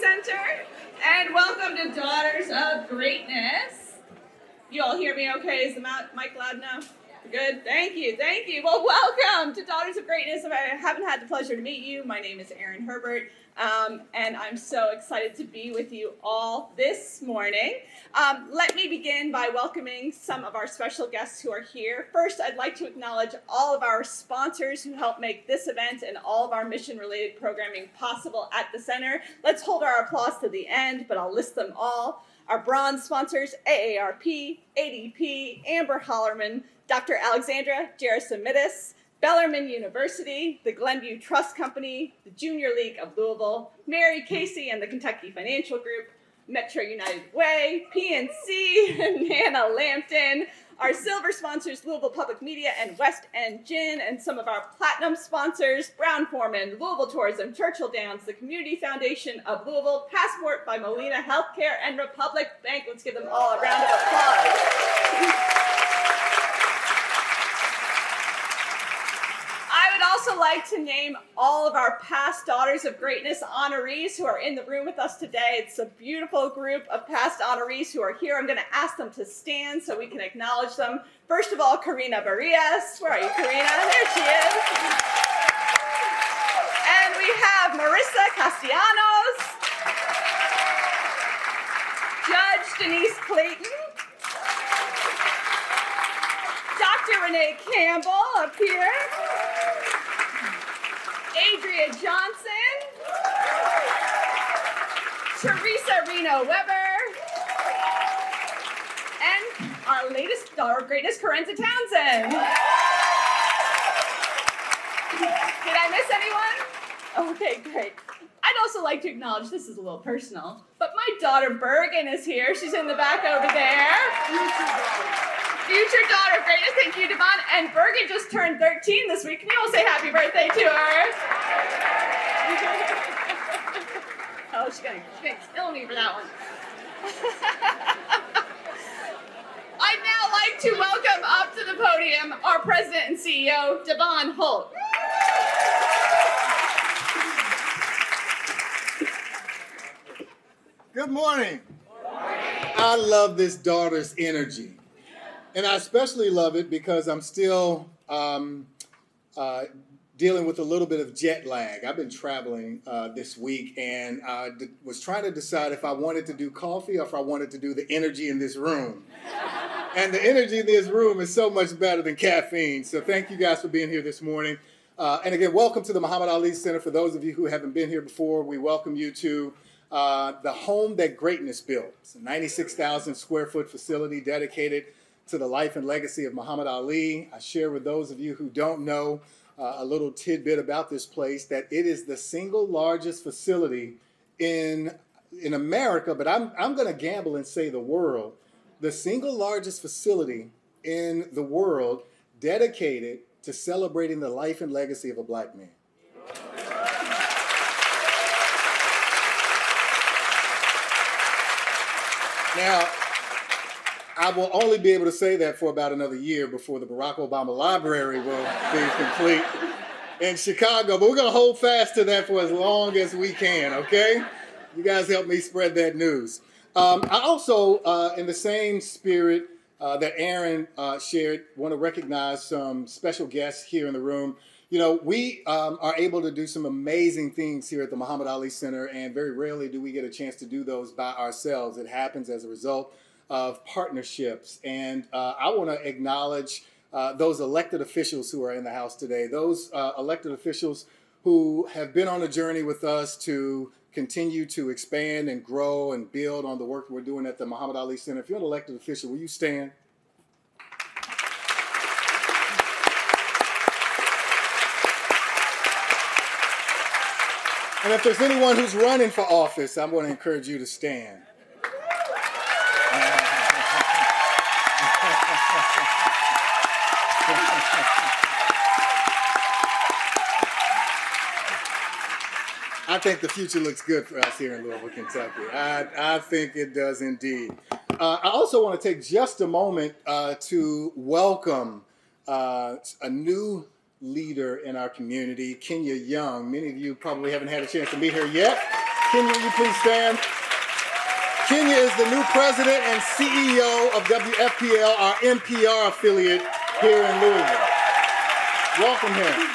Center, and welcome to Daughters of Greatness. You all hear me okay? Is the mic loud enough? Good, thank you. Well, welcome to Daughters of Greatness. If I haven't had the pleasure to meet you, my name is Erin Herbert, and I'm so excited to be with you all this morning. Let me begin by welcoming some of our special guests who are here. First, I'd like to acknowledge all of our sponsors who help make this event and all of our mission-related programming possible at the center. Let's hold our applause to the end, but I'll list them all. Our bronze sponsors, AARP, ADP, Amber Hollerman, Dr. Alexandra Gerasimitis, Bellarmine University, the Glenview Trust Company, the Junior League of Louisville, Mary Casey and the Kentucky Financial Group, Metro United Way, PNC, Nana Lambton, our silver sponsors, Louisville Public Media and West End Gin, and some of our platinum sponsors, Brown Forman, Louisville Tourism, Churchill Downs, the Community Foundation of Louisville, Passport by Molina Healthcare, and Republic Bank. Let's give them all a round of applause. I would also like to name all of our past Daughters of Greatness honorees who are in the room with us today. It's a beautiful group of past honorees who are here. I'm going to ask them to stand so we can acknowledge them. First of all, Karina Barrias. Where are you, Karina? There she is. And we have Marissa Castellanos, Judge Denise Clayton, Dr. Renee Campbell up here, Adria Johnson, Teresa Reno Weber, and our latest Daughter of Greatness, Corinza Townsend. Did I miss anyone? Okay, great. I'd also like to acknowledge, this is a little personal, but my daughter Bergen is here. She's in the back over there. Future Daughter of Greatness, thank you, Devon. And Bergen just turned 13 this week. Can you all say happy birthday to her? Oh, she's gonna kill me for that one. I'd now like to welcome up to the podium our President and CEO, Devon Holt. Good morning. I love this daughter's energy. And I especially love it because I'm still dealing with a little bit of jet lag. I've been traveling this week and was trying to decide if I wanted to do coffee or if I wanted to do the energy in this room. And the energy in this room is so much better than caffeine. So thank you guys for being here this morning. And again, welcome to the Muhammad Ali Center. For those of you who haven't been here before, we welcome you to the home that greatness built. It's a 96,000 square foot facility dedicated to the life and legacy of Muhammad Ali. I share with those of you who don't know a little tidbit about this place that it is the single largest facility in America, but I'm going to gamble and say the world, the single largest facility in the world dedicated to celebrating the life and legacy of a black man. Now, I will only be able to say that for about another year before the Barack Obama Library will be complete in Chicago. But we're going to hold fast to that for as long as we can, okay? You guys help me spread that news. I also, in the same spirit that Erin shared, want to recognize some special guests here in the room. You know, we are able to do some amazing things here at the Muhammad Ali Center, and very rarely do we get a chance to do those by ourselves. It happens as a result of partnerships. And I want to acknowledge those elected officials who are in the house today, those elected officials who have been on a journey with us to continue to expand and grow and build on the work we're doing at the Muhammad Ali Center. If you're an elected official, will you stand? And if there's anyone who's running for office, I'm going to encourage you to stand. I think the future looks good for us here in Louisville, Kentucky. I think it does indeed. I also want to take just a moment to welcome a new leader in our community, Kenya Young. Many of you probably haven't had a chance to meet her yet. Kenya, will you please stand? Kenya is the new president and CEO of WFPL, our NPR affiliate here in Louisville. Welcome here.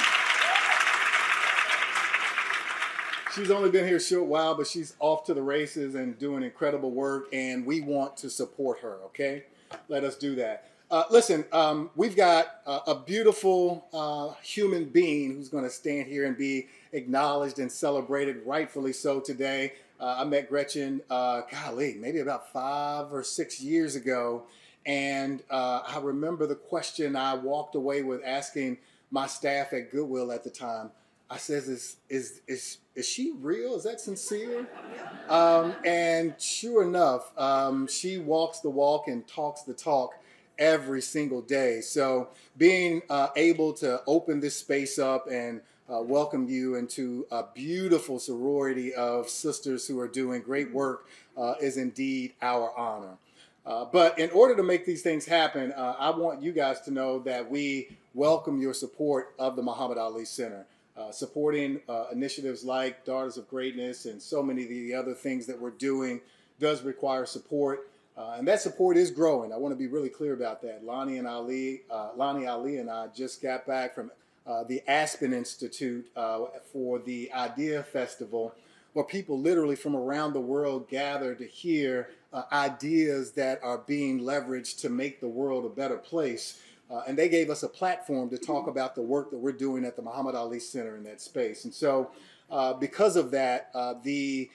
She's only been here a short while, but she's off to the races and doing incredible work, and we want to support her, okay? Let us do that. Listen, we've got a beautiful human being who's going to stand here and be acknowledged and celebrated, rightfully so, today. I met Gretchen, maybe about 5 or 6 years ago, and I remember the question I walked away with asking my staff at Goodwill at the time. I says, is she real? Is that sincere? And sure enough, she walks the walk and talks the talk every single day. So being able to open this space up and welcome you into a beautiful sorority of sisters who are doing great work is indeed our honor. But in order to make these things happen, I want you guys to know that we welcome your support of the Muhammad Ali Center. Supporting initiatives like Daughters of Greatness and so many of the other things that we're doing does require support. And that support is growing. I want to be really clear about that. Lonnie Ali and I just got back from the Aspen Institute for the Idea Festival, where people literally from around the world gather to hear ideas that are being leveraged to make the world a better place. And they gave us a platform to talk about the work that we're doing at the Muhammad Ali Center in that space. And so because of that, the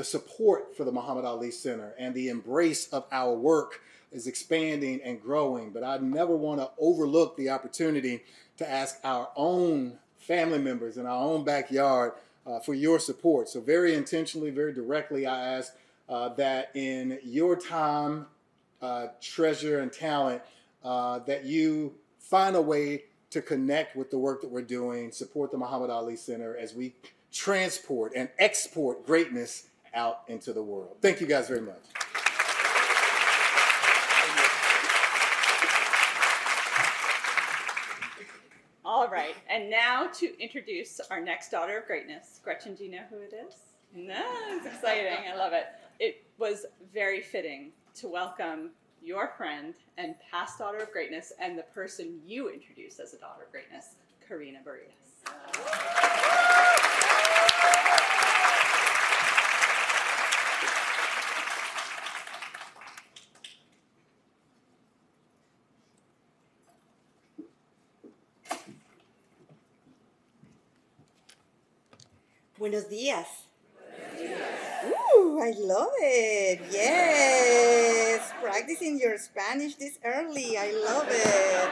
support for the Muhammad Ali Center and the embrace of our work is expanding and growing. But I never want to overlook the opportunity to ask our own family members in our own backyard for your support. So very intentionally, very directly, I ask that in your time, treasure, and talent, that you find a way to connect with the work that we're doing, support the Muhammad Ali Center as we transport and export greatness out into the world. Thank you guys very much. All right, and now to introduce our next Daughter of Greatness. Gretchen, do you know who it is? No, it's exciting. I love it. It was very fitting to welcome your friend and past Daughter of Greatness and the person you introduced as a Daughter of Greatness, Karina Barrias. Buenos días. Ooh, I love it. Yes. Practicing your Spanish this early. I love it.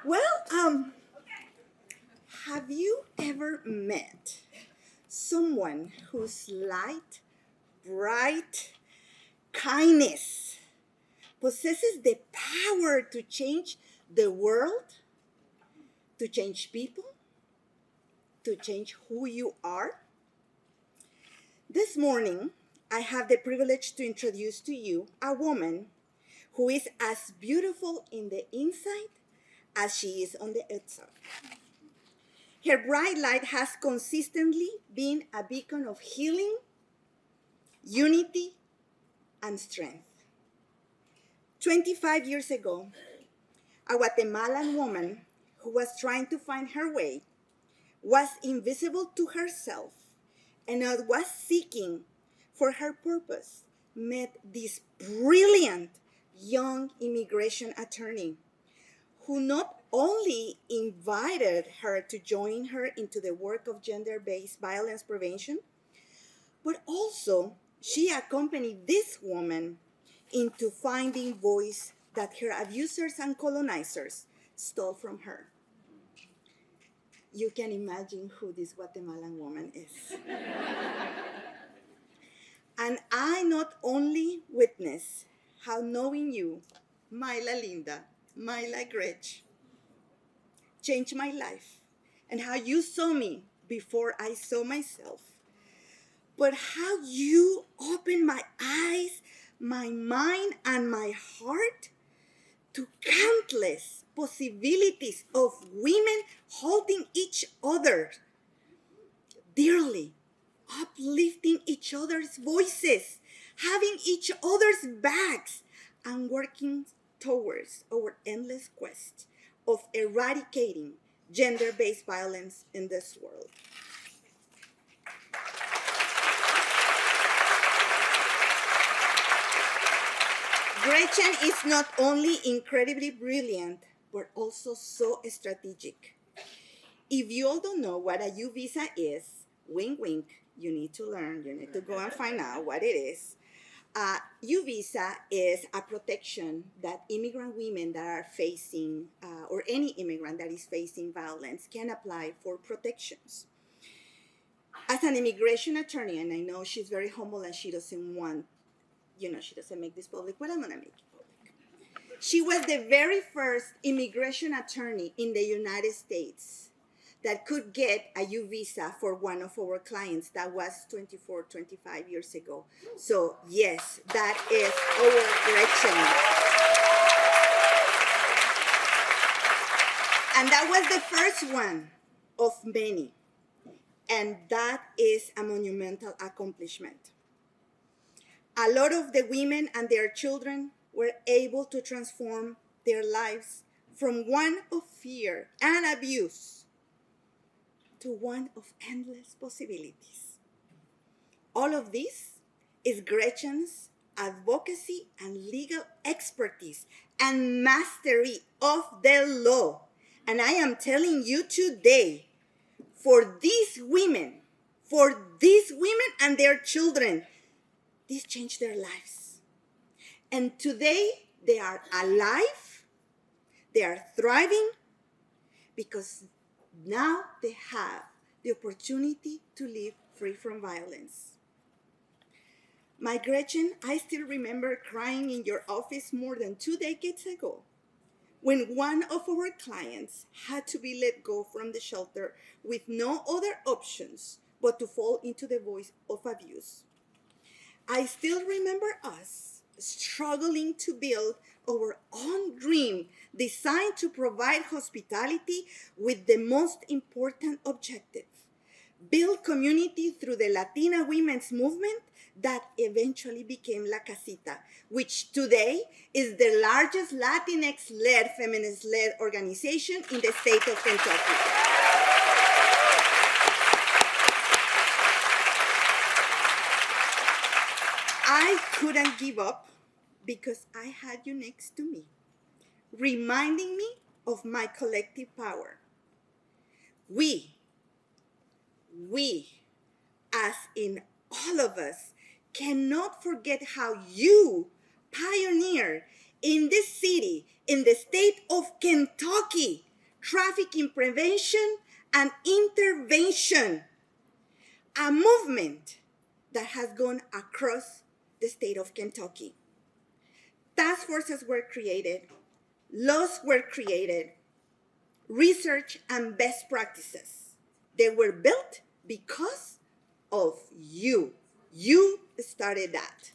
Well, have you ever met someone whose light, bright kindness possesses the power to change the world, to change people, to change who you are? This morning, I have the privilege to introduce to you a woman who is as beautiful in the inside as she is on the outside. Her bright light has consistently been a beacon of healing, unity, and strength. 25 years ago, a Guatemalan woman who was trying to find her way was invisible to herself and was seeking for her purpose, met this brilliant young immigration attorney who not only invited her to join her into the work of gender-based violence prevention, but also she accompanied this woman into finding voice that her abusers and colonizers stole from her. You can imagine who this Guatemalan woman is. And I not only witness how knowing you, Myla Linda, Myla Gretchen, changed my life, and how you saw me before I saw myself, but how you opened my eyes, my mind, and my heart to countless possibilities of women holding each other dearly uplifting each other's voices, having each other's backs, and working towards our endless quest of eradicating gender-based violence in this world. Gretchen is not only incredibly brilliant, but also so strategic. If you all don't know what a U visa is, wink, wink, you need to learn, you need to go and find out what it is. U visa is a protection that immigrant women that are facing, or any immigrant that is facing violence, can apply for protections. As an immigration attorney, and I know she's very humble and she doesn't want, she doesn't make this public, but I'm gonna make it public. She was the very first immigration attorney in the United States that could get a U visa for one of our clients. That was 24, 25 years ago. So yes, that is our Gretchen. And that was the first one of many. And that is a monumental accomplishment. A lot of the women and their children were able to transform their lives from one of fear and abuse to one of endless possibilities. All of this is Gretchen's advocacy and legal expertise and mastery of the law. And I am telling you today, for these women and their children, this changed their lives. And today they are alive, they are thriving, because now they have the opportunity to live free from violence. My Gretchen, I still remember crying in your office more than 2 decades ago when one of our clients had to be let go from the shelter with no other options but to fall into the voice of abuse. I still remember us struggling to build our own dream designed to provide hospitality with the most important objective: build community through the Latina women's movement that eventually became La Casita, which today is the largest Latinx-led, feminist-led organization in the state of Kentucky. I couldn't give up because I had you next to me, reminding me of my collective power. We, as in all of us, cannot forget how you pioneered in this city, in the state of Kentucky, trafficking prevention and intervention, a movement that has gone across the state of Kentucky. Task forces were created, laws were created, research and best practices. They were built because of you. You started that.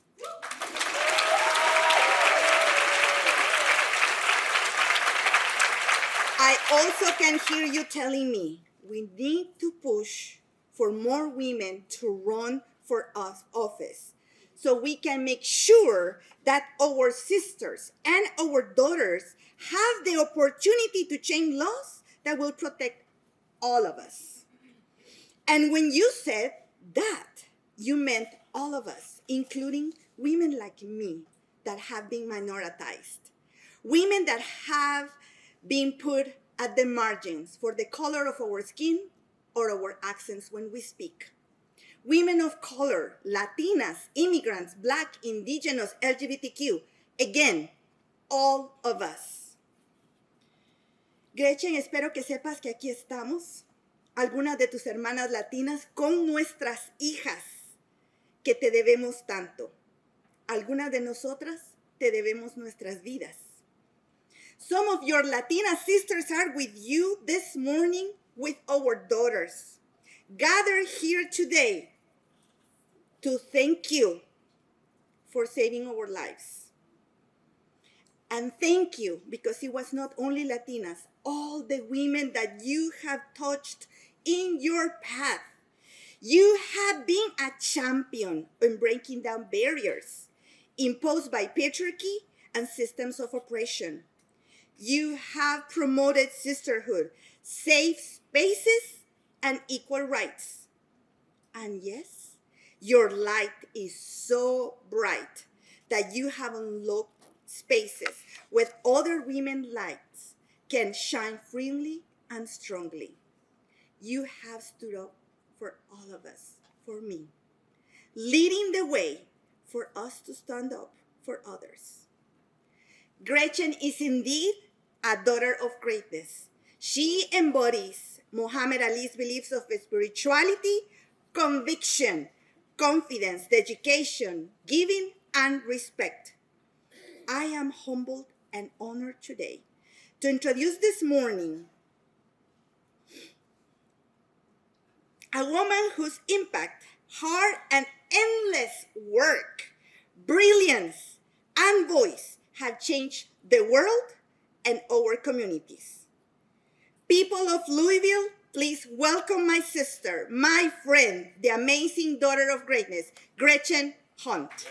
I also can hear you telling me we need to push for more women to run for office so we can make sure that our sisters and our daughters have the opportunity to change laws that will protect all of us. And when you said that, you meant all of us, including women like me that have been minoritized, women that have been put at the margins for the color of our skin or our accents when we speak. Women of color, Latinas, immigrants, Black, Indigenous, LGBTQ, again, all of us. Gretchen, espero que sepas que aquí estamos, algunas de tus hermanas latinas, con nuestras hijas, que te debemos tanto. Algunas de nosotras te debemos nuestras vidas. Some of your Latina sisters are with you this morning with our daughters, gathered here today to thank you for saving our lives. And thank you, because it was not only Latinas, all the women that you have touched in your path. You have been a champion in breaking down barriers imposed by patriarchy and systems of oppression. You have promoted sisterhood, safe spaces, and equal rights. And yes, your light is so bright that you have unlocked spaces where other women lights can shine freely and strongly. You have stood up for all of us, for me, leading the way for us to stand up for others. Gretchen is indeed a daughter of greatness. She embodies Muhammad Ali's beliefs of spirituality, conviction, confidence, dedication, giving, and respect. I am humbled and honored today to introduce this morning a woman whose impact, hard and endless work, brilliance, and voice have changed the world and our communities. People of Louisville, please welcome my sister, my friend, the amazing daughter of greatness, Gretchen Hunt.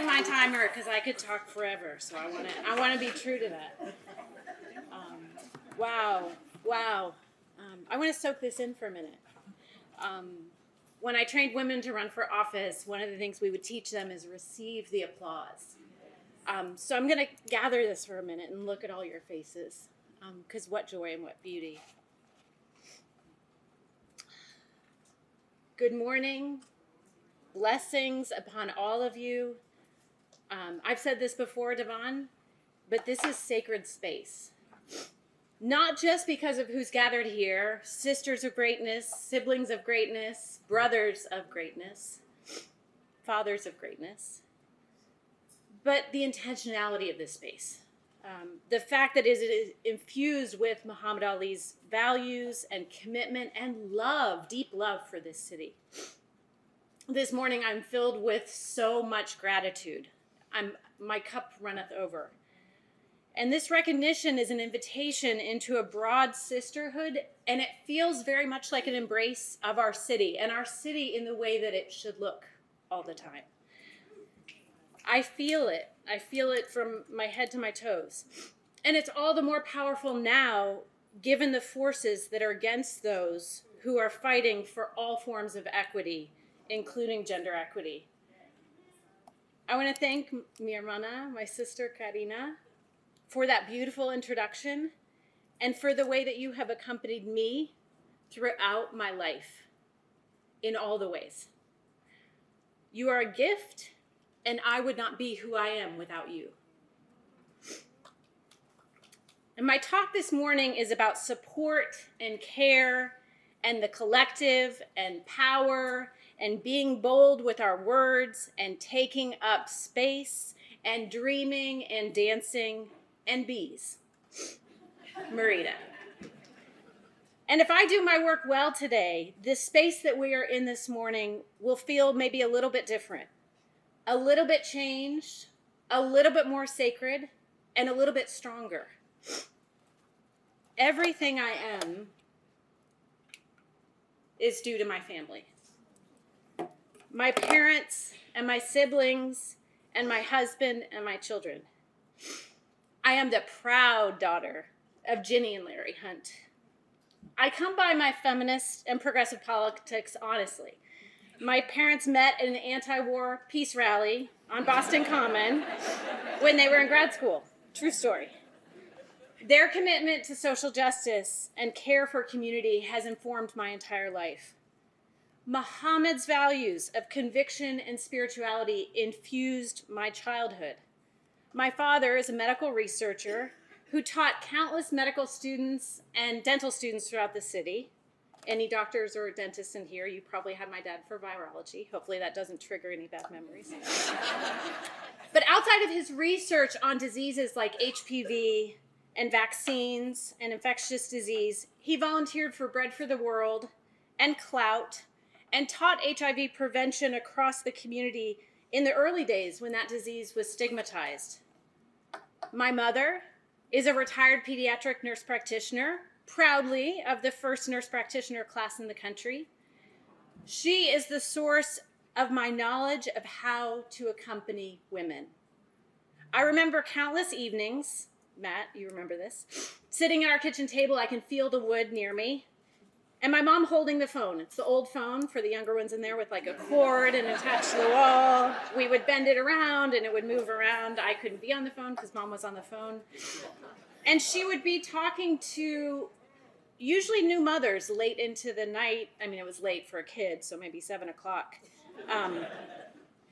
My timer because I could talk forever, so I want to be true to that. Wow. I want to soak this in for a minute. When I trained women to run for office, one of the things we would teach them is receive the applause. So I'm going to gather this for a minute and look at all your faces, because what joy and what beauty. Good morning. Blessings upon all of you. I've said this before, Devon, but this is sacred space. Not just because of who's gathered here, sisters of greatness, siblings of greatness, brothers of greatness, fathers of greatness, but the intentionality of this space. The fact that it is infused with Muhammad Ali's values and commitment and love, deep love for this city. This morning I'm filled with so much gratitude. My cup runneth over. And this recognition is an invitation into a broad sisterhood, and it feels very much like an embrace of our city, and our city in the way that it should look all the time. I feel it. I feel it from my head to my toes. And it's all the more powerful now, given the forces that are against those who are fighting for all forms of equity, including gender equity. I want to thank mi hermana, my sister Karina, for that beautiful introduction and for the way that you have accompanied me throughout my life in all the ways. You are a gift, and I would not be who I am without you. And my talk this morning is about support and care and the collective and power and being bold with our words and taking up space and dreaming and dancing and bees. Marita. And if I do my work well today, this space that we are in this morning will feel maybe a little bit different, a little bit changed, a little bit more sacred, and a little bit stronger. Everything I am is due to my family. My parents and my siblings and my husband and my children. I am the proud daughter of Ginny and Larry Hunt. I come by my feminist and progressive politics honestly. My parents met at an anti-war peace rally on Boston Common when they were in grad school. True story. Their commitment to social justice and care for community has informed my entire life. Muhammad's values of conviction and spirituality infused my childhood. My father is a medical researcher who taught countless medical students and dental students throughout the city. Any doctors or dentists in here, you probably had my dad for virology. Hopefully that doesn't trigger any bad memories. But outside of his research on diseases like HPV and vaccines and infectious disease, he volunteered for Bread for the World and Clout and taught HIV prevention across the community in the early days when that disease was stigmatized. My mother is a retired pediatric nurse practitioner, proudly of the first nurse practitioner class in the country. She is the source of my knowledge of how to accompany women. I remember countless evenings, Matt, you remember this, sitting at our kitchen table, I can feel the wood near me, and my mom holding the phone. It's the old phone for the younger ones in there with like a cord and attached to the wall. We would bend it around and it would move around. I couldn't be on the phone because mom was on the phone. And she would be talking to usually new mothers late into the night. I mean, it was late for a kid, so maybe 7 o'clock.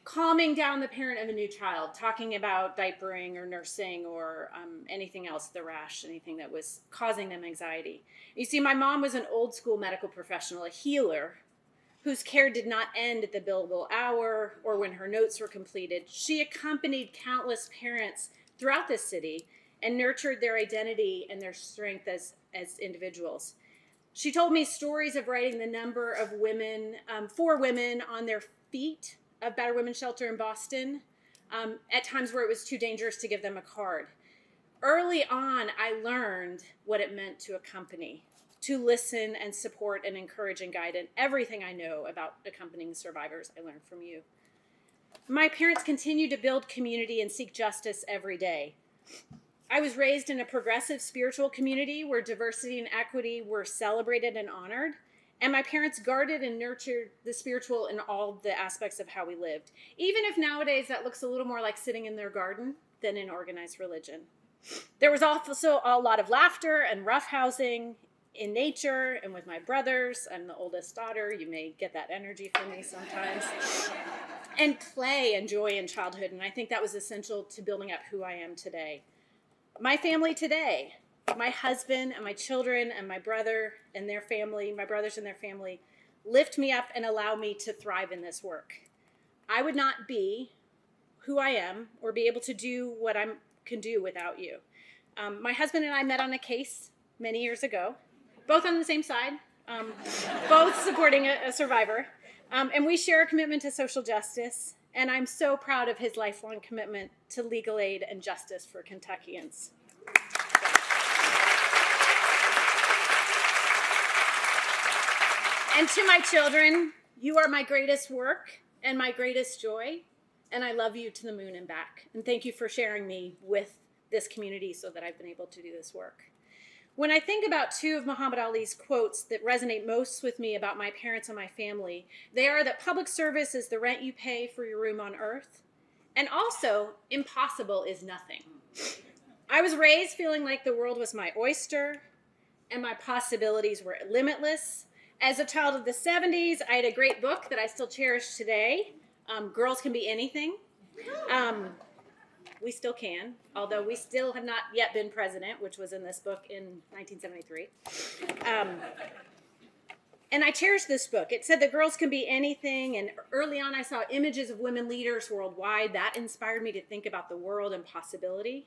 Calming down the parent of a new child, talking about diapering or nursing or anything else, the rash, anything that was causing them anxiety. You see, my mom was an old school medical professional, a healer, whose care did not end at the billable hour or when her notes were completed. She accompanied countless parents throughout this city and nurtured their identity and their strength as individuals. She told me stories of writing the number of women, 4 women on their feet of Battered Women's Shelter in Boston, at times where it was too dangerous to give them a card. Early on, I learned what it meant to accompany, to listen and support and encourage and guide. And everything I know about accompanying survivors, I learned from you. My parents continue to build community and seek justice every day. I was raised in a progressive spiritual community where diversity and equity were celebrated and honored. And my parents guarded and nurtured the spiritual in all the aspects of how we lived, even if nowadays that looks a little more like sitting in their garden than in organized religion. There was also a lot of laughter and roughhousing in nature and with my brothers. I'm the oldest daughter. You may get that energy from me sometimes. And play and joy in childhood. And I think that was essential to building up who I am today. My family today, my husband and my children and my brother and their family, my brothers and their family, lift me up and allow me to thrive in this work. I would not be who I am or be able to do what I can do without you. My husband and I met on a case many years ago, both on the same side, both supporting a survivor, and we share a commitment to social justice, and I'm so proud of his lifelong commitment to legal aid and justice for Kentuckians. And to my children, you are my greatest work and my greatest joy, and I love you to the moon and back. And thank you for sharing me with this community so that I've been able to do this work. When I think about 2 of Muhammad Ali's quotes that resonate most with me about my parents and my family, they are that public service is the rent you pay for your room on earth, and also impossible is nothing. I was raised feeling like the world was my oyster and my possibilities were limitless. As a child of the 70s, I had a great book that I still cherish today, Girls Can Be Anything. We still can, although we still have not yet been president, which was in this book in 1973. And I cherish this book. It said that girls can be anything, and early on I saw images of women leaders worldwide. That inspired me to think about the world and possibility.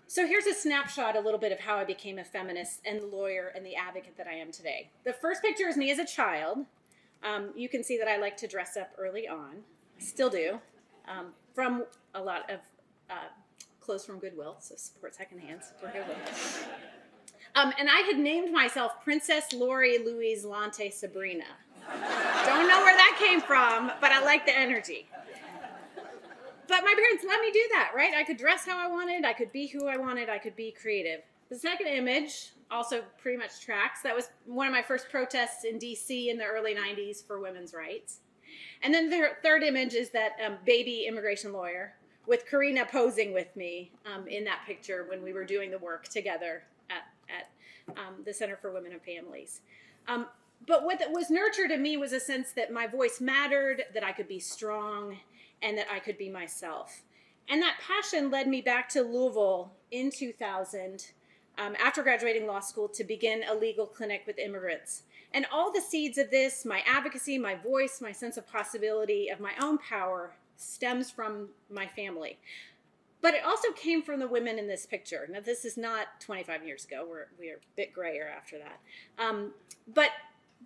So here's a snapshot, a little bit of how I became a feminist and the lawyer and the advocate that I am today. The first picture is me as a child. You can see that I like to dress up early on. Still do. From a lot of clothes from Goodwill, so support secondhand, support Goodwill. And I had named myself Princess Lori Louise Lante Sabrina. Don't know where that came from, but I like the energy. But my parents let me do that, right? I could dress how I wanted, I could be who I wanted, I could be creative. The second image also pretty much tracks. That was one of my first protests in DC in the early 90s for women's rights. And then the third image is that baby immigration lawyer with Karina posing with me in that picture when we were doing the work together at the Center for Women and Families. But what was nurtured in me was a sense that my voice mattered, that I could be strong, and that I could be myself. And that passion led me back to Louisville in 2000 after graduating law school to begin a legal clinic with immigrants. And all the seeds of this, my advocacy, my voice, my sense of possibility of my own power, stems from my family. But it also came from the women in this picture. Now, this is not 25 years ago. We are a bit grayer after that. But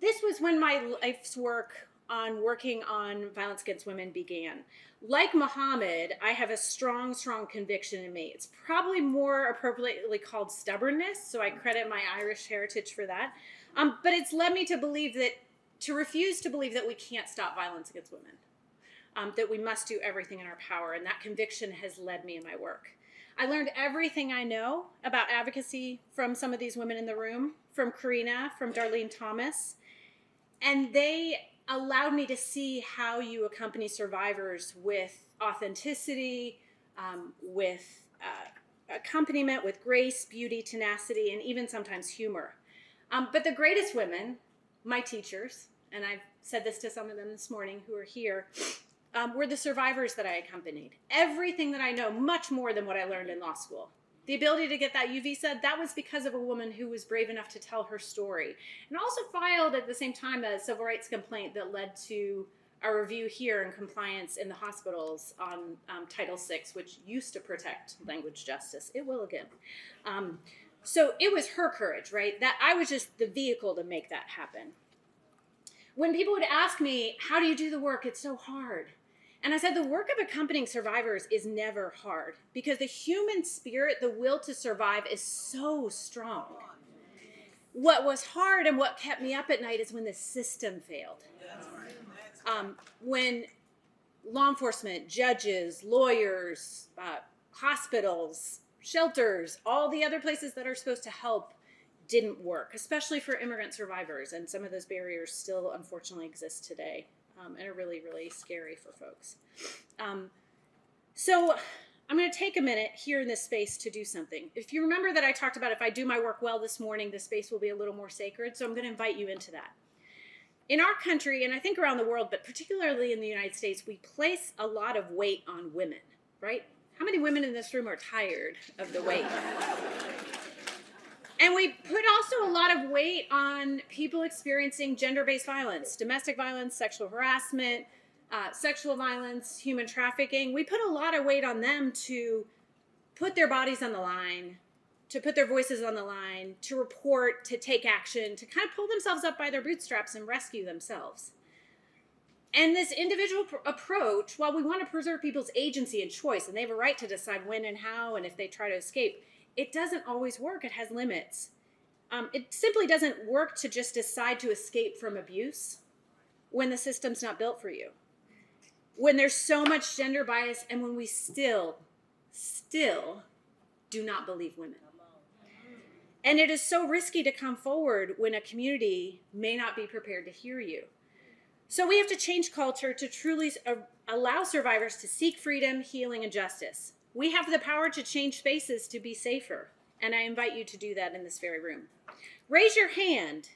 this was when my life's work on working on violence against women began. Like Muhammad, I have a strong, strong conviction in me. It's probably more appropriately called stubbornness, so I credit my Irish heritage for that. But it's led me to refuse to believe that we can't stop violence against women, that we must do everything in our power, and that conviction has led me in my work. I learned everything I know about advocacy from some of these women in the room, from Karina, from Darlene Thomas, and they allowed me to see how you accompany survivors with authenticity, with accompaniment, with grace, beauty, tenacity, and even sometimes humor. But the greatest women, my teachers, and I've said this to some of them this morning who are here, were the survivors that I accompanied. Everything that I know, much more than what I learned in law school. The ability to get that U visa, that was because of a woman who was brave enough to tell her story. And also filed at the same time a civil rights complaint that led to a review here in compliance in the hospitals on Title VI, which used to protect language justice. It will again. So it was her courage, right? That I was just the vehicle to make that happen. When people would ask me, how do you do the work? It's so hard. And I said, the work of accompanying survivors is never hard because the human spirit, the will to survive, is so strong. What was hard and what kept me up at night is when the system failed. When law enforcement, judges, lawyers, hospitals, shelters, all the other places that are supposed to help didn't work, especially for immigrant survivors. And some of those barriers still unfortunately exist today. And are really, really scary for folks. So I'm going to take a minute here in this space to do something. If you remember that I talked about if I do my work well this morning, the space will be a little more sacred. So I'm going to invite you into that. In our country, and I think around the world, but particularly in the United States, we place a lot of weight on women, right? How many women in this room are tired of the weight? And we put also a lot of weight on people experiencing gender-based violence, domestic violence, sexual harassment, sexual violence, human trafficking. We put a lot of weight on them to put their bodies on the line, to put their voices on the line, to report, to take action, to kind of pull themselves up by their bootstraps and rescue themselves. And this individual approach, while we want to preserve people's agency and choice, and they have a right to decide when and how and if they try to escape, it doesn't always work. It has limits. It simply doesn't work to just decide to escape from abuse when the system's not built for you. When there's so much gender bias and when we still do not believe women. And it is so risky to come forward when a community may not be prepared to hear you. So we have to change culture to truly allow survivors to seek freedom, healing, and justice. We have the power to change spaces to be safer, and I invite you to do that in this very room. Raise your hand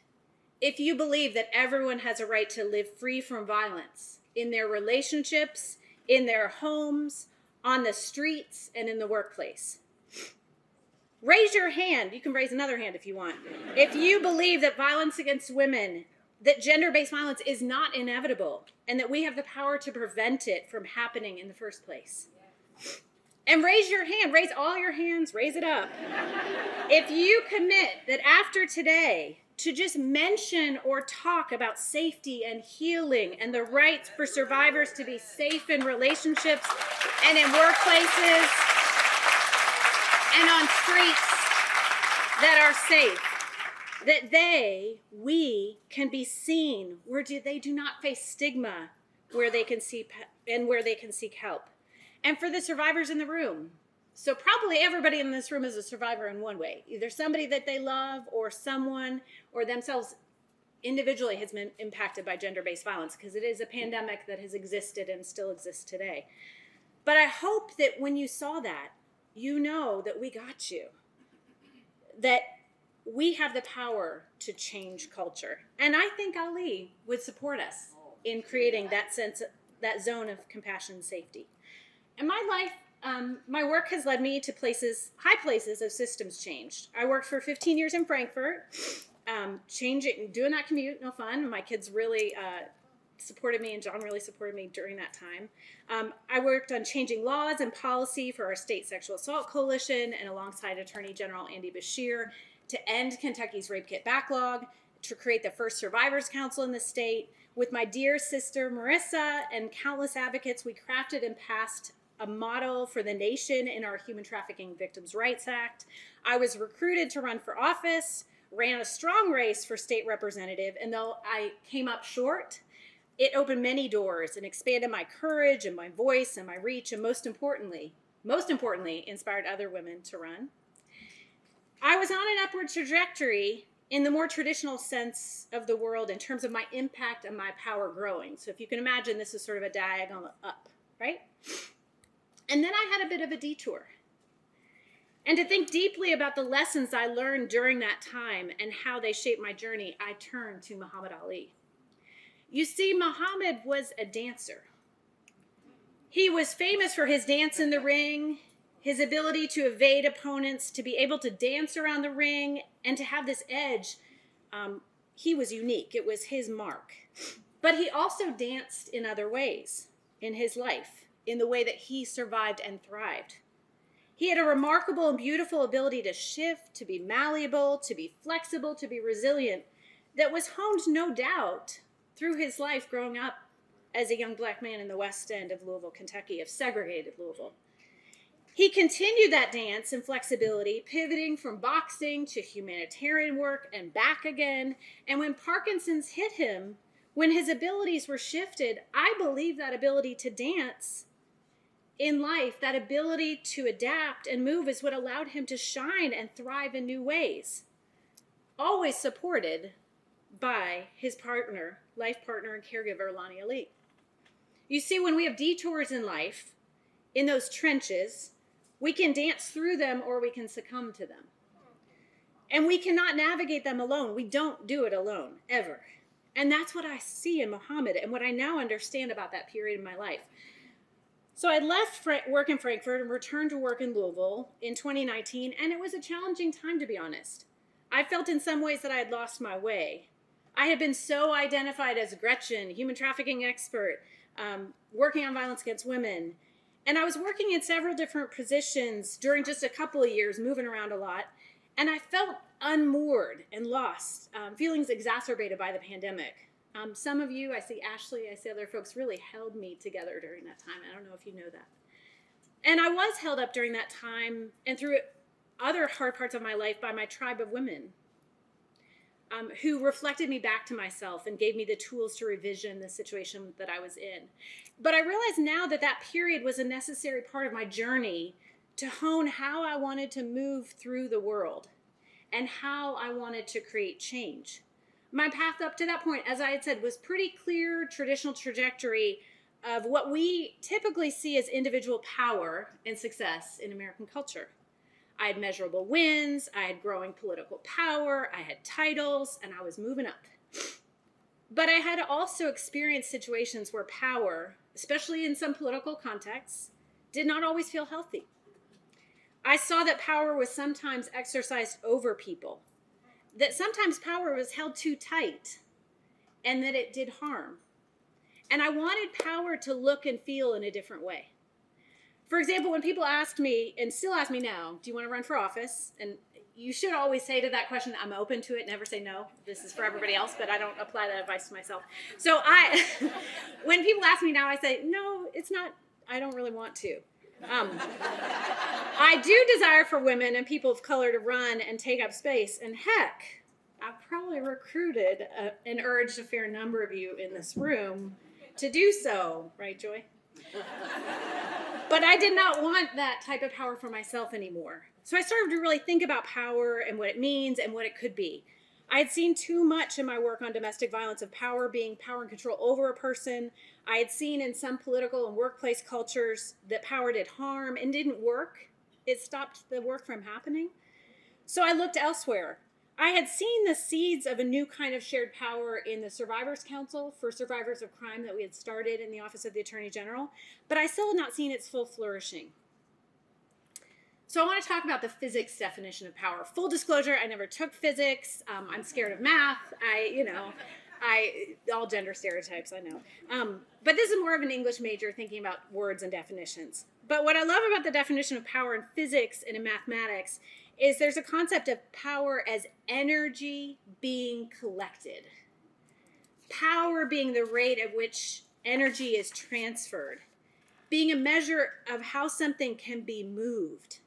if you believe that everyone has a right to live free from violence in their relationships, in their homes, on the streets, and in the workplace. Raise your hand. You can raise another hand if you want. If you believe that violence against women, that gender-based violence is not inevitable, and that we have the power to prevent it from happening in the first place. And raise your hand, raise all your hands, raise it up. If you commit that after today to just mention or talk about safety and healing and the rights for survivors to be safe in relationships and in workplaces and on streets that are safe, that we can be seen where they do not face stigma, where they can see and where they can seek help. And for the survivors in the room. So probably everybody in this room is a survivor in one way. Either somebody that they love or someone or themselves individually has been impacted by gender-based violence because it is a pandemic that has existed and still exists today. But I hope that when you saw that, you know that we got you. That we have the power to change culture. And I think Ali would support us in creating that sense, that zone of compassion and safety. And my life my work has led me to high places of systems change. I worked for 15 years in Frankfurt, doing that commute, no fun. My kids really supported me, and John really supported me during that time. I worked on changing laws and policy for our state sexual assault coalition, and alongside Attorney General Andy Beshear, to end Kentucky's rape kit backlog, to create the first survivors council in the state. With my dear sister Marissa and countless advocates, we crafted and passed a model for the nation in our Human Trafficking Victims' Rights Act. I was recruited to run for office, ran a strong race for state representative, and though I came up short, it opened many doors and expanded my courage and my voice and my reach, and most importantly, inspired other women to run. I was on an upward trajectory in the more traditional sense of the world in terms of my impact and my power growing. So if you can imagine, this is sort of a diagonal up, right? And then I had a bit of a detour. And to think deeply about the lessons I learned during that time and how they shaped my journey, I turned to Muhammad Ali. You see, Muhammad was a dancer. He was famous for his dance in the ring, his ability to evade opponents, to be able to dance around the ring, and to have this edge. He was unique. It was his mark. But he also danced in other ways in his life, in the way that he survived and thrived. He had a remarkable and beautiful ability to shift, to be malleable, to be flexible, to be resilient, that was honed, no doubt, through his life growing up as a young black man in the West End of Louisville, Kentucky, of segregated Louisville. He continued that dance and flexibility, pivoting from boxing to humanitarian work and back again. And when Parkinson's hit him, when his abilities were shifted, I believe that ability to dance in life, that ability to adapt and move, is what allowed him to shine and thrive in new ways, always supported by his partner, life partner and caregiver, Lonnie Ali. You see, when we have detours in life, in those trenches, we can dance through them or we can succumb to them. And we cannot navigate them alone. We don't do it alone, ever. And that's what I see in Muhammad and what I now understand about that period in my life. So I left work in Frankfurt and returned to work in Louisville in 2019, and it was a challenging time, to be honest. I felt in some ways that I had lost my way. I had been so identified as Gretchen, human trafficking expert, working on violence against women. And I was working in several different positions during just a couple of years, moving around a lot. And I felt unmoored and lost, feelings exacerbated by the pandemic. Some of you, I see Ashley, I see other folks, really held me together during that time. I don't know if you know that. And I was held up during that time and through other hard parts of my life by my tribe of women who reflected me back to myself and gave me the tools to revision the situation that I was in. But I realize now that that period was a necessary part of my journey to hone how I wanted to move through the world and how I wanted to create change. My path up to that point, as I had said, was pretty clear, traditional trajectory of what we typically see as individual power and success in American culture. I had measurable wins, I had growing political power, I had titles, and I was moving up. But I had also experienced situations where power, especially in some political contexts, did not always feel healthy. I saw that power was sometimes exercised over people, that sometimes power was held too tight, and that it did harm. And I wanted power to look and feel in a different way. For example, when people asked me, and still ask me now, do you want to run for office? And you should always say to that question, I'm open to it, never say no. This is for everybody else, but I don't apply that advice to myself. So when people ask me now, I say, no, it's not, I don't really want to. I do desire for women and people of color to run and take up space. And heck, I've probably recruited and urged a fair number of you in this room to do so. Right, Joy? But I did not want that type of power for myself anymore. So I started to really think about power and what it means and what it could be. I had seen too much in my work on domestic violence of power being power and control over a person. I had seen in some political and workplace cultures that power did harm and didn't work. It stopped the work from happening. So I looked elsewhere. I had seen the seeds of a new kind of shared power in the Survivors Council for survivors of crime that we had started in the Office of the Attorney General, but I still had not seen its full flourishing. So I want to talk about the physics definition of power. Full disclosure, I never took physics. I'm scared of math. All gender stereotypes, I know. But this is more of an English major thinking about words and definitions. But what I love about the definition of power in physics and in mathematics is there's a concept of power as energy being collected. Power being the rate at which energy is transferred. Being a measure of how something can be moved.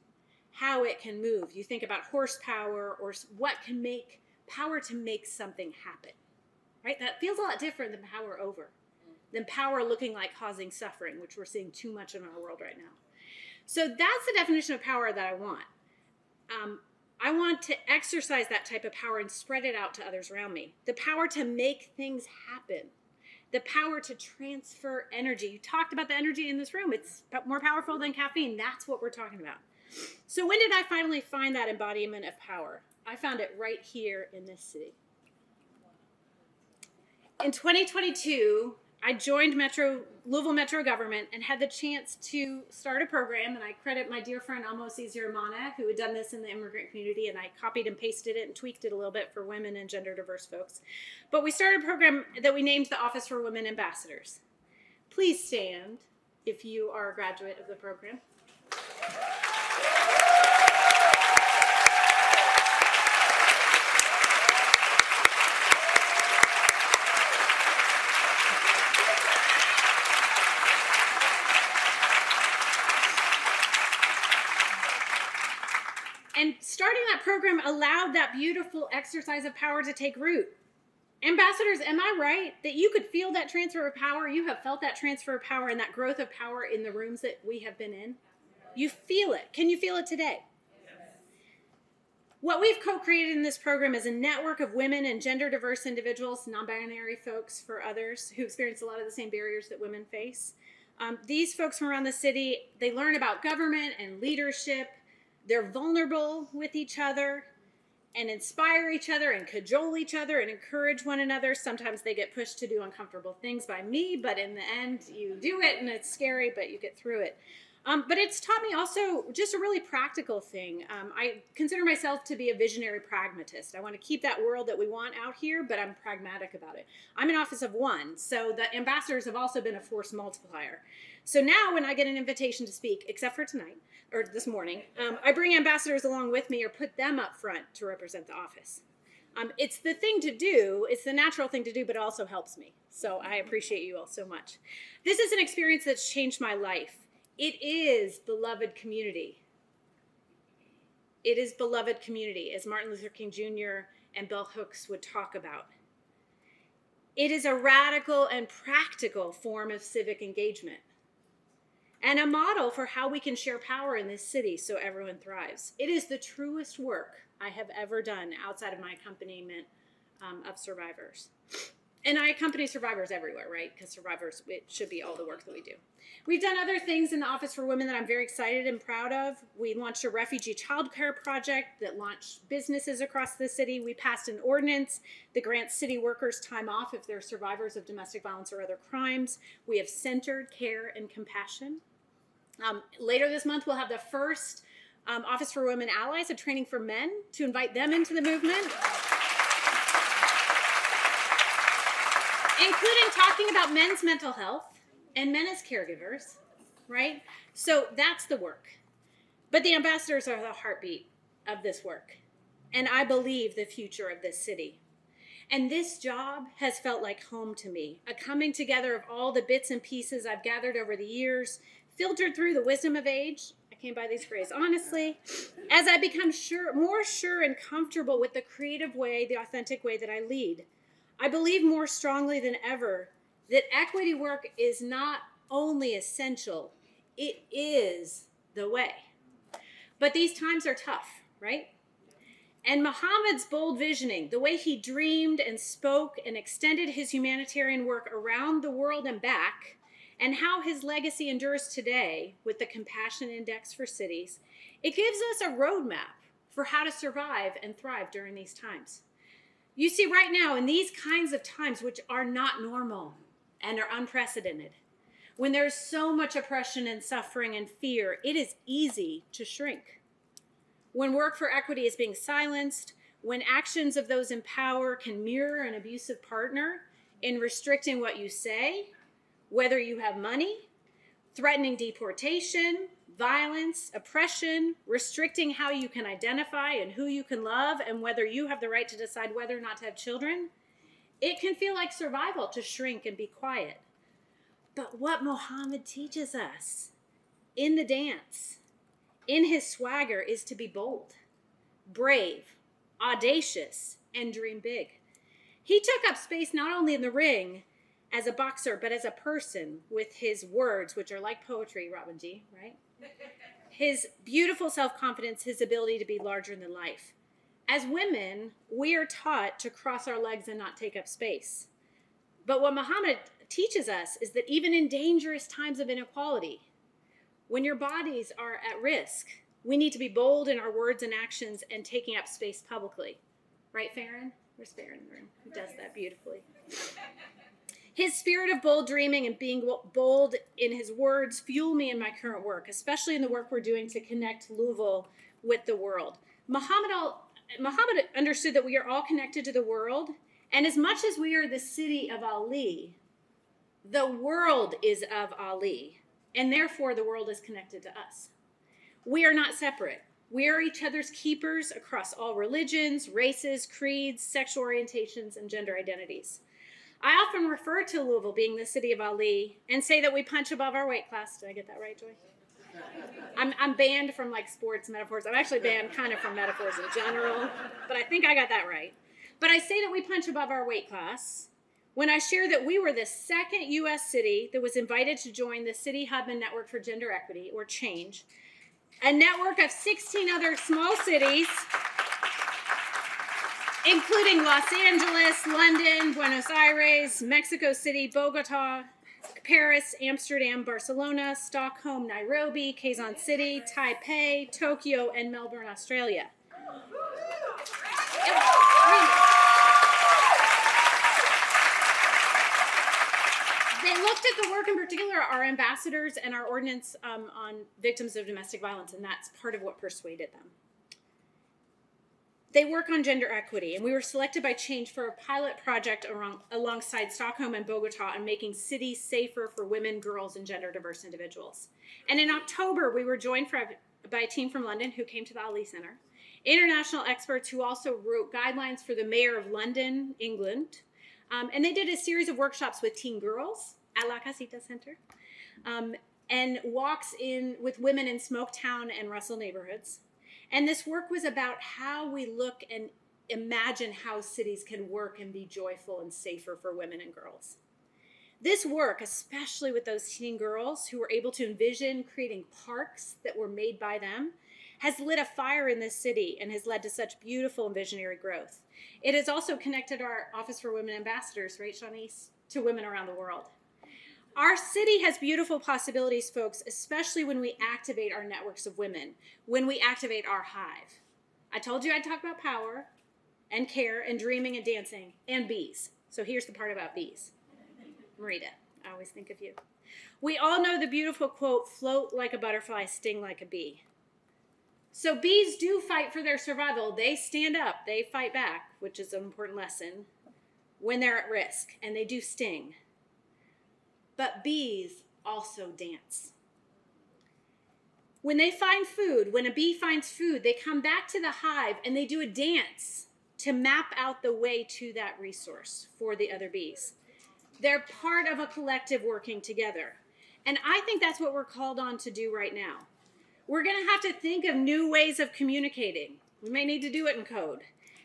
How it can move. You think about horsepower or what can make power to make something happen. Right? That feels a lot different than power over. Than power looking like causing suffering, which we're seeing too much in our world right now. So that's the definition of power that I want. I want to exercise that type of power and spread it out to others around me. The power to make things happen. The power to transfer energy. You talked about the energy in this room. It's more powerful than caffeine. That's what we're talking about. So when did I finally find that embodiment of power? I found it right here in this city. In 2022, I joined Louisville Metro government and had the chance to start a program, and I credit my dear friend Amos Izirmana, who had done this in the immigrant community, and I copied and pasted it and tweaked it a little bit for women and gender diverse folks. But we started a program that we named the Office for Women Ambassadors. Please stand if you are a graduate of the program. And starting that program allowed that beautiful exercise of power to take root. Ambassadors, am I right that you could feel that transfer of power? You have felt that transfer of power and that growth of power in the rooms that we have been in? You feel it. Can you feel it today? What we've co-created in this program is a network of women and gender diverse individuals, non-binary folks for others who experience a lot of the same barriers that women face. These folks from around the city, they learn about government and leadership. They're vulnerable with each other and inspire each other and cajole each other and encourage one another. Sometimes they get pushed to do uncomfortable things by me, but in the end you do it and it's scary, but you get through it. But it's taught me also just a really practical thing. I consider myself to be a visionary pragmatist. I want to keep that world that we want out here, but I'm pragmatic about it. I'm an office of one, so the ambassadors have also been a force multiplier. So now when I get an invitation to speak, except for tonight, or this morning, I bring ambassadors along with me or put them up front to represent the office. It's the thing to do, it's the natural thing to do, but it also helps me. So I appreciate you all so much. This is an experience that's changed my life. It is beloved community. It is beloved community, as Martin Luther King Jr. and Bell Hooks would talk about. It is a radical and practical form of civic engagement and a model for how we can share power in this city so everyone thrives. It is the truest work I have ever done outside of my accompaniment of survivors. And I accompany survivors everywhere, right? Because survivors, it should be all the work that we do. We've done other things in the Office for Women that I'm very excited and proud of. We launched a refugee childcare project that launched businesses across the city. We passed an ordinance that grants city workers time off if they're survivors of domestic violence or other crimes. We have centered care and compassion. Later this month, we'll have the first Office for Women Allies, a training for men to invite them into the movement. Including talking about men's mental health and men as caregivers, right? So that's the work. But the ambassadors are the heartbeat of this work. And I believe the future of this city. And this job has felt like home to me, a coming together of all the bits and pieces I've gathered over the years, filtered through the wisdom of age. I came by these phrases honestly, as I become more sure and comfortable with the creative way, the authentic way that I lead. I believe more strongly than ever that equity work is not only essential, it is the way. But these times are tough, right? And Muhammad's bold visioning, the way he dreamed and spoke and extended his humanitarian work around the world and back, and how his legacy endures today with the Compassion Index for Cities, it gives us a roadmap for how to survive and thrive during these times. You see, right now, in these kinds of times, which are not normal and are unprecedented, when there's so much oppression and suffering and fear, it is easy to shrink. when work for equity is being silenced, when actions of those in power can mirror an abusive partner in restricting what you say, whether you have money, threatening deportation, violence, oppression, restricting how you can identify and who you can love, and whether you have the right to decide whether or not to have children, it can feel like survival to shrink and be quiet. But what Muhammad teaches us in the dance, in his swagger, is to be bold, brave, audacious, and dream big. He took up space not only in the ring as a boxer, but as a person with his words, which are like poetry, Robin G., right? His beautiful self-confidence, his ability to be larger than life. As women, we are taught to cross our legs and not take up space. But what Muhammad teaches us is that even in dangerous times of inequality, when your bodies are at risk, we need to be bold in our words and actions and taking up space publicly. Right, Farron? Where's Farron in the room? Who does that beautifully? His spirit of bold dreaming and being bold in his words fuel me in my current work, especially in the work we're doing to connect Louisville with the world. Muhammad understood that we are all connected to the world, and as much as we are the city of Ali, the world is of Ali, and therefore the world is connected to us. We are not separate. We are each other's keepers across all religions, races, creeds, sexual orientations, and gender identities. I often refer to Louisville being the city of Ali and say that we punch above our weight class. Did I get that right, Joy? I'm banned from like sports metaphors. I'm actually banned kind of from metaphors in general, but I think I got that right. But I say that we punch above our weight class when I share that we were the second U.S. city that was invited to join the City Hub and Network for Gender Equity, or CHANGE, a network of 16 other small cities, including Los Angeles, London, Buenos Aires, Mexico City, Bogota, Paris, Amsterdam, Barcelona, Stockholm, Nairobi, Quezon City, Taipei, Tokyo, and Melbourne, Australia. They looked at the work, in particular, our ambassadors and our ordinance on victims of domestic violence, and that's part of what persuaded them. They work on gender equity, and we were selected by Change for a pilot project alongside Stockholm and Bogota on making cities safer for women, girls, and gender diverse individuals. And in October, we were joined by a team from London who came to the Ali Center, international experts who also wrote guidelines for the Mayor of London, England, and they did a series of workshops with teen girls at La Casita Center, and walks in with women in Smoketown and Russell neighborhoods. And this work was about how we look and imagine how cities can work and be joyful and safer for women and girls. This work, especially with those teen girls who were able to envision creating parks that were made by them, has lit a fire in this city and has led to such beautiful and visionary growth. It has also connected our Office for Women Ambassadors, right, Shanice, to women around the world. Our city has beautiful possibilities, folks, especially when we activate our networks of women, when we activate our hive. I told you I'd talk about power and care and dreaming and dancing and bees. So here's the part about bees. Marita, I always think of you. We all know the beautiful quote, float like a butterfly, sting like a bee. So bees do fight for their survival. They stand up, they fight back, which is an important lesson, when they're at risk, and they do sting. But bees also dance. When they find food, when a bee finds food, they come back to the hive and they do a dance to map out the way to that resource for the other bees. They're part of a collective working together. And I think that's what we're called on to do right now. We're going to have to think of new ways of communicating. We may need to do it in code.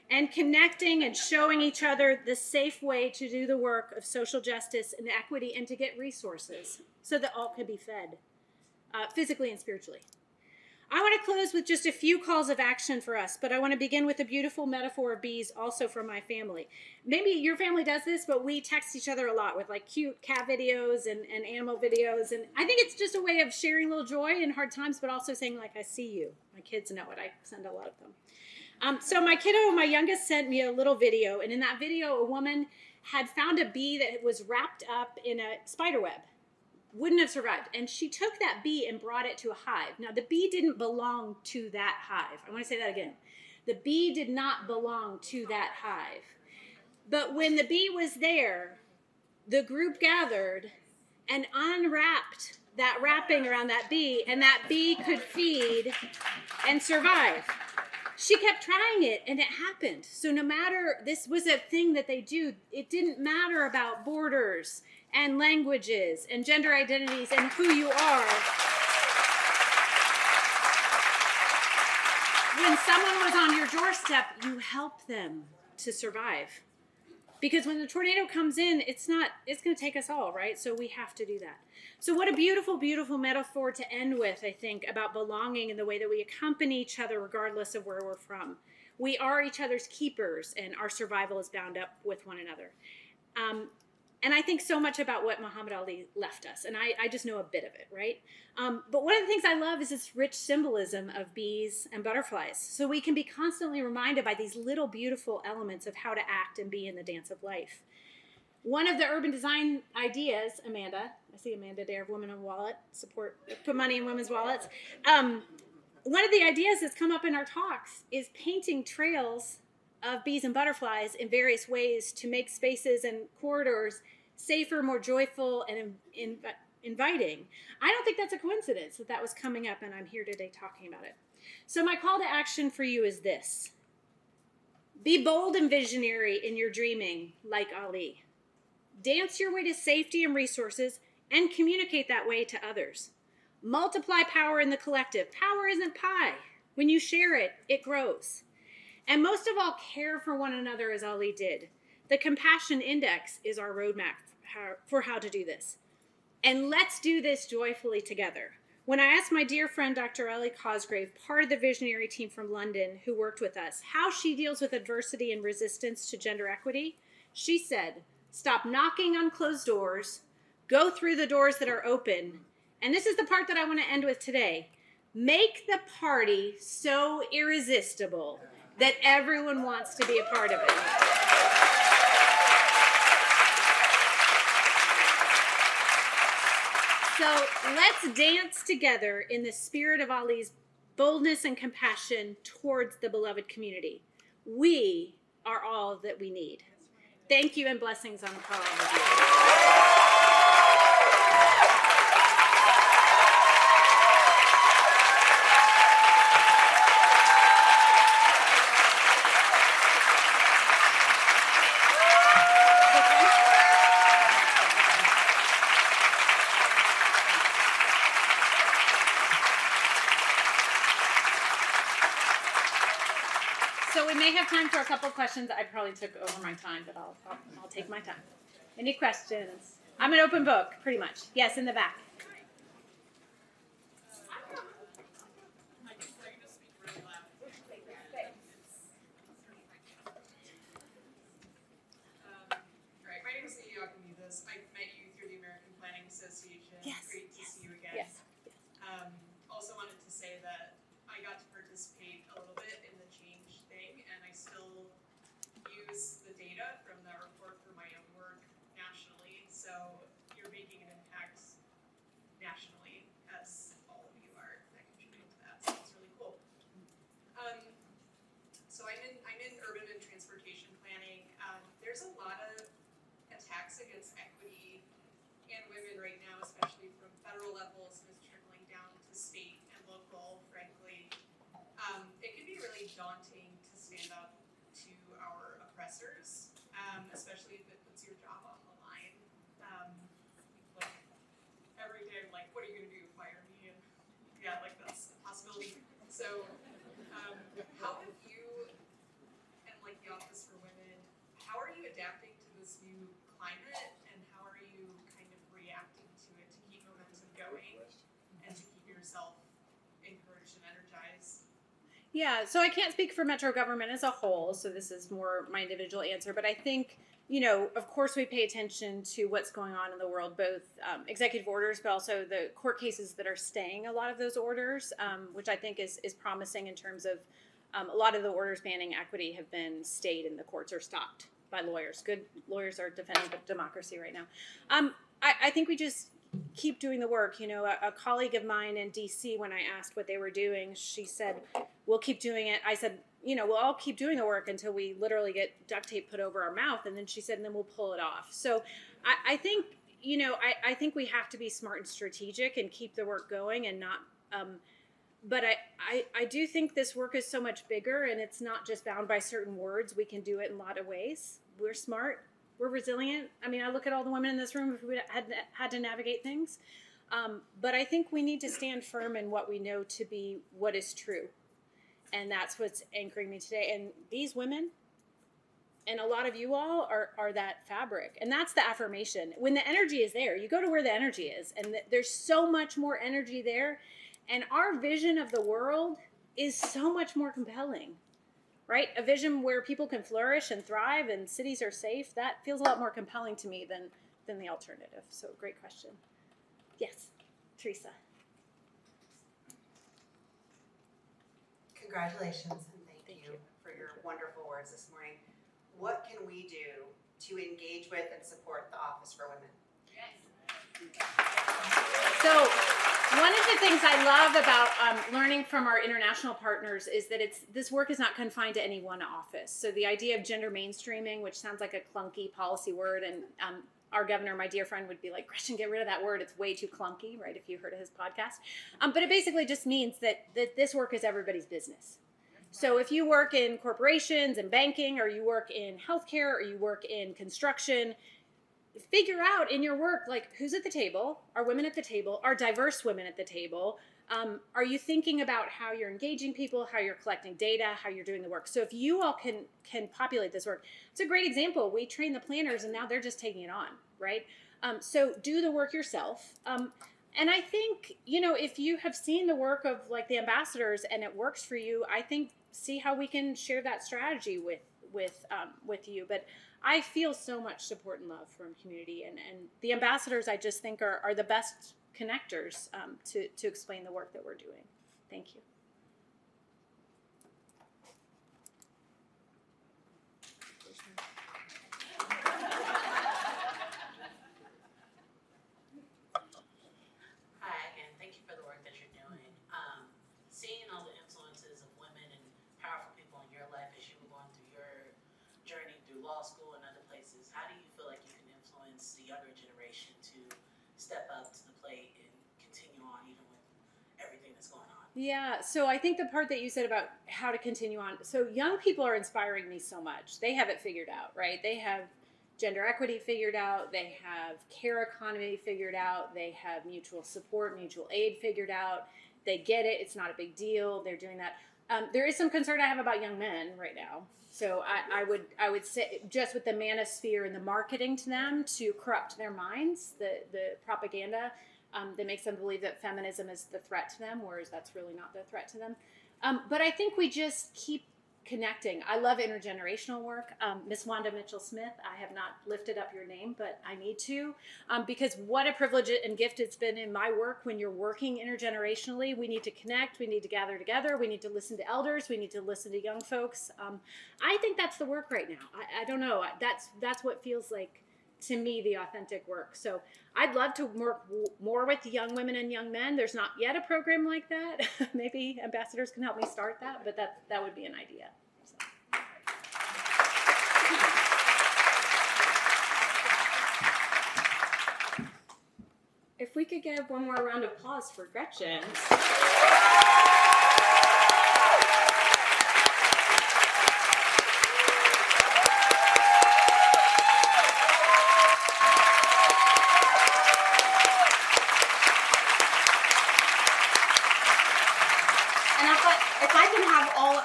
And connecting and showing each other the safe way to do the work of social justice and equity and to get resources so that all can be fed physically and spiritually. I want to close with just a few calls of action for us, but I want to begin with a beautiful metaphor of bees also from my family. Maybe your family does this, but we text each other a lot with like cute cat videos and animal videos. And I think it's just a way of sharing a little joy in hard times, but also saying like, I see you. My kids know it. I send a lot of them. So my kiddo, my youngest, sent me a little video, and in that video, a woman had found a bee that was wrapped up in a spider web, wouldn't have survived. And she took that bee and brought it to a hive. Now, the bee didn't belong to that hive. I want to say that again. The bee did not belong to that hive. But when the bee was there, the group gathered and unwrapped that wrapping around that bee, and that bee could feed and survive. She kept trying it, and it happened. So no matter, this was a thing that they do, it didn't matter about borders and languages and gender identities and who you are. When someone was on your doorstep, you help them to survive. Because when the tornado comes in, it's going to take us all, right? So we have to do that. So what a beautiful, beautiful metaphor to end with, I think, about belonging and the way that we accompany each other regardless of where we're from. We are each other's keepers, and our survival is bound up with one another. And I think so much about what Muhammad Ali left us, and I just know a bit of it, right? But one of the things I love is this rich symbolism of bees and butterflies. So we can be constantly reminded by these little beautiful elements of how to act and be in the dance of life. One of the urban design ideas, Amanda, I see Amanda there, Women in Wallet, put money in women's wallets. One of the ideas that's come up in our talks is painting trails of bees and butterflies in various ways to make spaces and corridors safer, more joyful, and inviting. I don't think that's a coincidence that was coming up, and I'm here today talking about it. So my call to action for you is this. Be bold and visionary in your dreaming, like Ali. Dance your way to safety and resources, and communicate that way to others. Multiply power in the collective. Power isn't pie. When you share it, it grows. And most of all, care for one another as Ali did. The Compassion Index is our roadmap for how to do this. And let's do this joyfully together. When I asked my dear friend, Dr. Ellie Cosgrave, part of the visionary team from London who worked with us, how she deals with adversity and resistance to gender equity, she said, stop knocking on closed doors, go through the doors that are open. And this is the part that I want to end with today. Make the party so irresistible that everyone wants to be a part of it. So let's dance together in the spirit of Ali's boldness and compassion towards the beloved community. We are all that we need. Thank you and blessings on the call. So we may have time for a couple questions. I probably took over my time, but I'll take my time. Any questions? I'm an open book, pretty much. Yes, in the back. Right, my name is Lee Yacomides. I met you through the American Planning Association. Yes. Great to see you again. Yes. Also wanted to say that I got to participate a little bit in the change thing, and I still use the data from that report for my own work nationally. So you're making an impact nationally, as all of you are that contribute to that. So it's really cool. So I'm in urban and transportation planning. There's a lot of attacks against equity and women right now, especially from federal levels, and it's trickling down to state and local, frankly. It can be really daunting to stand up to our oppressors, especially if it puts your job on the line. Like, every day I'm like, what are you gonna do, fire me? And yeah, like that's a possibility. So, how have you, and like the Office for Women, how are you adapting to this new climate, and how are you kind of reacting to it to keep momentum going and to keep yourself encouraged and energized? Yeah, so I can't speak for Metro government as a whole, so this is more my individual answer, but I think, of course we pay attention to what's going on in the world, both executive orders, but also the court cases that are staying a lot of those orders, which I think is promising in terms of a lot of the orders banning equity have been stayed in the courts or stopped by lawyers. Good lawyers are defending democracy right now. I think we just, keep doing the work. You know, a colleague of mine in DC, when I asked what they were doing, she said, we'll keep doing it. I said, you know, we'll all keep doing the work until we literally get duct tape put over our mouth. And then she said, and then we'll pull it off. So I think, you know, I think we have to be smart and strategic and keep the work going and not, but I do think this work is so much bigger, and it's not just bound by certain words. We can do it in a lot of ways. We're smart. We're resilient. I mean, I look at all the women in this room who had to navigate things. But I think we need to stand firm in what we know to be what is true. And that's what's anchoring me today. And these women, and a lot of you all are that fabric. And that's the affirmation. When the energy is there, you go to where the energy is. And there's so much more energy there. And our vision of the world is so much more compelling, right? A vision where people can flourish and thrive and cities are safe. That feels a lot more compelling to me than the alternative. So great question. Yes, Teresa. Congratulations and thank you for your wonderful words this morning. What can we do to engage with and support the Office for Women? So one of the things I love about learning from our international partners is that this work is not confined to any one office. So the idea of gender mainstreaming, which sounds like a clunky policy word, and our governor, my dear friend, would be like, Gretchen, get rid of that word. It's way too clunky, right, if you heard of his podcast. But it basically just means that this work is everybody's business. So if you work in corporations and banking, or you work in healthcare, or you work in construction, figure out in your work, like, who's at the table? Are women at the table? Are diverse women at the table? Are you thinking about how you're engaging people, how you're collecting data, how you're doing the work? So if you all can populate this work, it's a great example. We train the planners, and now they're just taking it on, right? So do the work yourself. And I think, you know, if you have seen the work of like the ambassadors and it works for you, I think see how we can share that strategy with you. But I feel so much support and love from community, and the ambassadors I just think are the best connectors to explain the work that we're doing. Thank you. Hi, and thank you for the work that you're doing. Seeing all the influences of women and powerful people in your life as you were going through your journey through law school and other places, how do you feel like you can influence the younger generation to step up to the plate and continue on even with everything that's going on? Yeah, so I think the part that you said about how to continue on, so young people are inspiring me so much. They have it figured out, right? They have gender equity figured out. They have care economy figured out. They have mutual support, mutual aid figured out. They get it. It's not a big deal. They're doing that. There is some concern I have about young men right now. So I would say, just with the manosphere and the marketing to them to corrupt their minds, the propaganda that makes them believe that feminism is the threat to them, whereas that's really not the threat to them. But I think we just keep connecting. I love intergenerational work. Miss Wanda Mitchell-Smith, I have not lifted up your name, but I need to, because what a privilege and gift it's been in my work. When you're working intergenerationally, we need to connect, we need to gather together, we need to listen to elders, we need to listen to young folks. I think that's the work right now. I don't know, that's what feels like to me the authentic work. So I'd love to work more with young women and young men. There's not yet a program like that. Maybe ambassadors can help me start that, but that would be an idea. So. If we could give one more round of applause for Gretchen.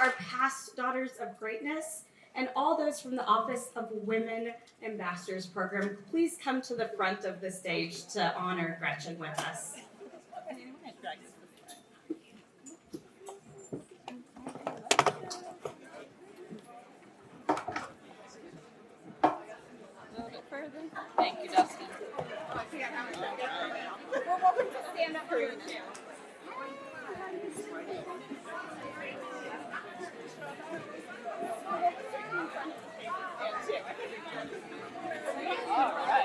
Our past Daughters of Greatness and all those from the Office of Women Ambassadors Program, please come to the front of the stage to honor Gretchen with us. Thank you, Dustin. We're welcome to stand up for you too. All right.